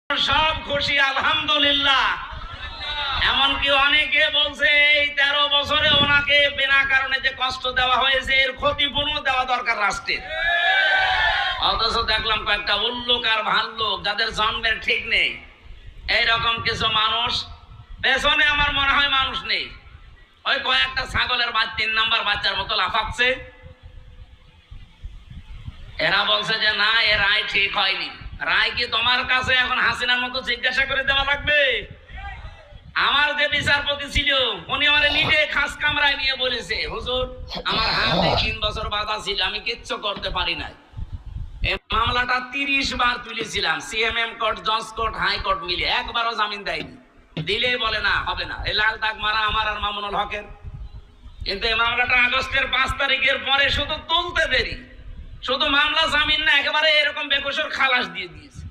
সব খুশি আলহামদুলিল্লাহ। এমনকি অনেকে বলছে এই 13 বছরে ওনাকে বিনা কারণে যে কষ্ট দেওয়া হয়েছে এর ক্ষতিপূরণ দেওয়া দরকার রাষ্ট্রের। অথচ দেখলাম কয়েকটা উল্লুক আর ভাল্লুক যাদের জন্মের ঠিক নেই, এইরকম কিছু মানুষ পেছনে আমার মনে হয় মানুষ নেই, ওই কয়েকটা ছাগলের 3 নাম্বার বাচ্চার মতো লাফাচ্ছে। এরা বলছে যে না, এর রায় ঠিক হয়নি। রায় কি তোমার কাছে এখন হাসিনার মতো জিজ্ঞাসা করে দেওয়া লাগবে? আমার যে বিচারপতি ছিল উনি আমার নিজে খাস কামরায় নিয়ে বলেছে, হুজুর আমার হাতে 3 বছর বাধা ছিল, আমি কিচ্ছু করতে পারি নাই। এই মামলাটা 30 বার তুলেছিলাম, সিএমএম কোর্ট, জজ কোর্ট, হাইকোর্ট মিলে, একবারও জামিন দেয়নি। দিলেই বলে না হবে না। এই লাল দাগ মারা আমার আর মামুনুল হকের। কিন্তু এই মামলাটা আগস্টের 5 তারিখের পরে শুধু তুলতে দেরি, শুধু মামলা জামিন না, একেবারে এরকম বেকসুর খালাস দিয়ে দিয়েছে।